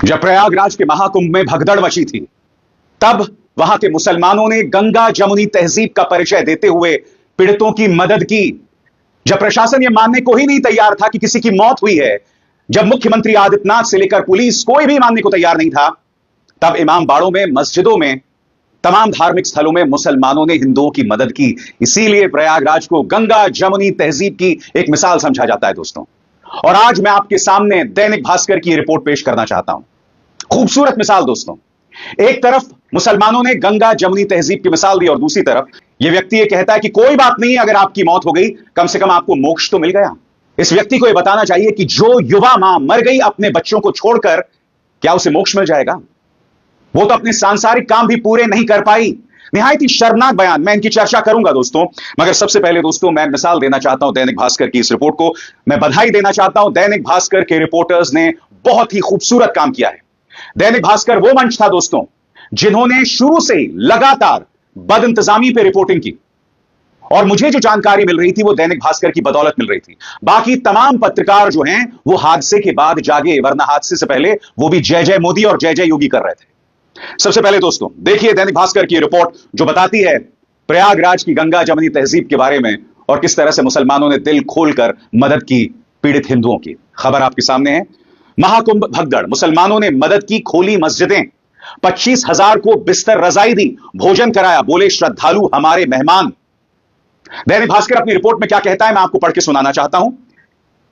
जब प्रयागराज के महाकुंभ में भगदड़ मची थी, तब वहां के मुसलमानों ने गंगा जमुनी तहजीब का परिचय देते हुए पीड़ितों की मदद की। जब प्रशासन यह मानने को ही नहीं तैयार था कि किसी की मौत हुई है, जब मुख्यमंत्री आदित्यनाथ से लेकर पुलिस कोई भी मानने को तैयार नहीं था, तब इमाम बाड़ों में, मस्जिदों में, तमाम धार्मिक स्थलों में मुसलमानों ने हिंदुओं की मदद की। इसीलिए प्रयागराज को गंगा जमुनी तहजीब की एक मिसाल समझा जाता है दोस्तों। और आज मैं आपके सामने दैनिक भास्कर की रिपोर्ट पेश करना चाहता हूं। खूबसूरत मिसाल दोस्तों। एक तरफ मुसलमानों ने गंगा जमुनी तहजीब की मिसाल दी और दूसरी तरफ यह व्यक्ति यह कहता है कि कोई बात नहीं, अगर आपकी मौत हो गई, कम से कम आपको मोक्ष तो मिल गया। इस व्यक्ति को यह बताना चाहिए कि जो युवा मां मर गई अपने बच्चों को छोड़कर, क्या उसे मोक्ष मिल जाएगा? वो तो अपने सांसारिक काम भी पूरे नहीं कर पाई। निहायत ही शर्मनाक बयान। मैं इनकी चर्चा करूंगा दोस्तों, मगर सबसे पहले दोस्तों मैं मिसाल देना चाहता हूं दैनिक भास्कर की इस रिपोर्ट को। मैं बधाई देना चाहता हूं, दैनिक भास्कर के रिपोर्टर्स ने बहुत ही खूबसूरत काम किया है। दैनिक भास्कर वो मंच था दोस्तों जिन्होंने शुरू से ही लगातार बदइंतजामी पे रिपोर्टिंग की, और मुझे जो जानकारी मिल रही थी वो दैनिक भास्कर की बदौलत मिल रही थी। बाकी तमाम पत्रकार जो हैं वो हादसे के बाद जागे, वरना हादसे से पहले वो भी जय जय मोदी और जय जय योगी कर रहे थे। सबसे पहले दोस्तों देखिए दैनिक भास्कर की रिपोर्ट जो बताती है प्रयागराज की गंगा जमुनी तहजीब के बारे में और किस तरह से मुसलमानों ने दिल खोलकर मदद की पीड़ित हिंदुओं की। खबर आपके सामने है। महाकुंभ भगदड़, मुसलमानों ने मदद की, खोली मस्जिदें, 25,000 को बिस्तर रजाई दी, भोजन कराया, बोले श्रद्धालु हमारे मेहमान। दैनिक भास्कर अपनी रिपोर्ट में क्या कहता है मैं आपको पढ़ के सुनाना चाहता हूं।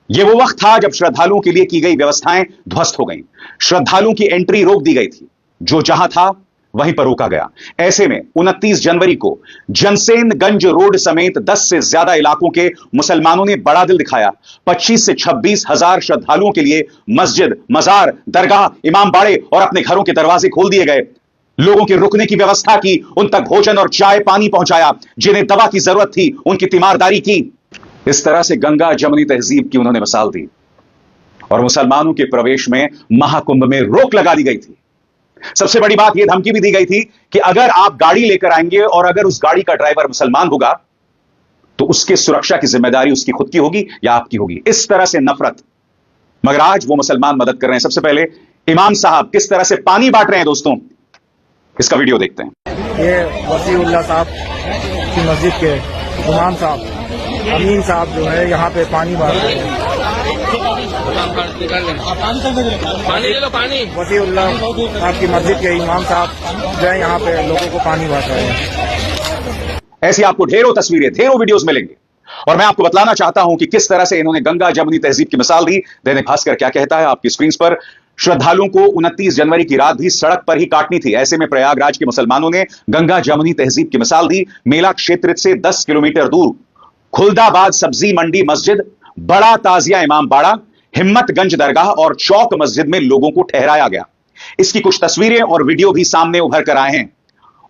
यह वो वक्त था जब श्रद्धालुओं के लिए की गई व्यवस्थाएं ध्वस्त हो गईं। श्रद्धालुओं की एंट्री रोक दी गई थी, जो जहां था वहीं पर रोका गया। ऐसे में 29 जनवरी को जनसेनगंज रोड समेत 10 से ज्यादा इलाकों के मुसलमानों ने बड़ा दिल दिखाया। 25 से 26 हजार श्रद्धालुओं के लिए मस्जिद, मजार, दरगाह, इमाम बाड़े और अपने घरों के दरवाजे खोल दिए गए। लोगों के रुकने की व्यवस्था की, उन तक भोजन और चाय पानी पहुंचाया, जिन्हें दवा की जरूरत थी उनकी तीमारदारी की। इस तरह से गंगा जमुनी तहजीब की उन्होंने मिसाल दी और मुसलमानों के प्रवेश में महाकुंभ में रोक लगा दी गई थी। सबसे बड़ी बात यह धमकी भी दी गई थी कि अगर आप गाड़ी लेकर आएंगे और अगर उस गाड़ी का ड्राइवर मुसलमान होगा तो उसके सुरक्षा की जिम्मेदारी उसकी खुद की होगी या आपकी होगी। इस तरह से नफरत। मगर आज वो मुसलमान मदद कर रहे हैं। सबसे पहले इमाम साहब किस तरह से पानी बांट रहे हैं दोस्तों, इसका वीडियो देखते हैं। ये वसीउल्लाह साहब की मस्जिद के इमाम साहब अमीन साहब जो है यहाँ पे पानी बांट रहे हैं। पानी ले लो, पानी। वसीउल्लाह आपकी मस्जिद के इमाम साहब जो है यहाँ पे लोगों को पानी बांट रहे हैं। ऐसी आपको ढेरों तस्वीरें, ढेरों वीडियोस मिलेंगे और मैं आपको बतलाना चाहता हूं कि किस तरह से इन्होंने गंगा जमुनी तहजीब की मिसाल दी। दैनिक भास्कर क्या कहता है आपकी स्क्रीन पर। श्रद्धालुओं को 29 जनवरी की रात भी सड़क पर ही काटनी थी। ऐसे में प्रयागराज के मुसलमानों ने गंगा जमुनी तहजीब की मिसाल दी। मेला क्षेत्र से 10 किलोमीटर दूर खुलदाबाद सब्जी मंडी मस्जिद, बड़ा ताजिया इमाम बाड़ा, हिम्मतगंज दरगाह और चौक मस्जिद में लोगों को ठहराया गया। इसकी कुछ तस्वीरें और वीडियो भी सामने उभर कर आए हैं।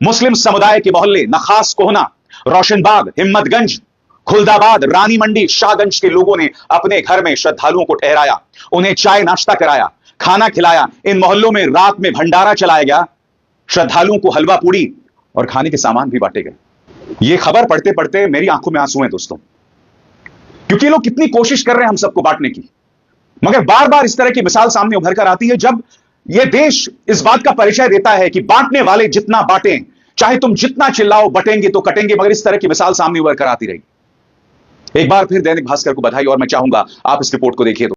मुस्लिम समुदाय के मोहल्ले नखास कोहना, रोशनबाग, हिम्मतगंज, खुलदाबाद, रानी मंडी, शाहगंज के लोगों ने अपने घर में श्रद्धालुओं को ठहराया, उन्हें चाय नाश्ता कराया, खाना खिलाया। इन मोहल्लों में रात में भंडारा चलाया गया। श्रद्धालुओं को हलवा पूड़ी और खाने के सामान भी बांटे गए। यह खबर पढ़ते पढ़ते मेरी आंखों में आंसू हैं दोस्तों, क्योंकि लोग कितनी कोशिश कर रहे हैं हम सबको बांटने की, मगर बार बार इस तरह की मिसाल सामने उभर कर आती है जब यह देश इस बात का परिचय देता है कि बांटने वाले जितना बांटें, चाहे तुम जितना चिल्लाओ बटेंगे तो कटेंगे, मगर इस तरह की मिसाल सामने उभर कर आती रहेगी। एक बार फिर दैनिक भास्कर को बधाई और मैं चाहूंगा आप इस रिपोर्ट को देखिए।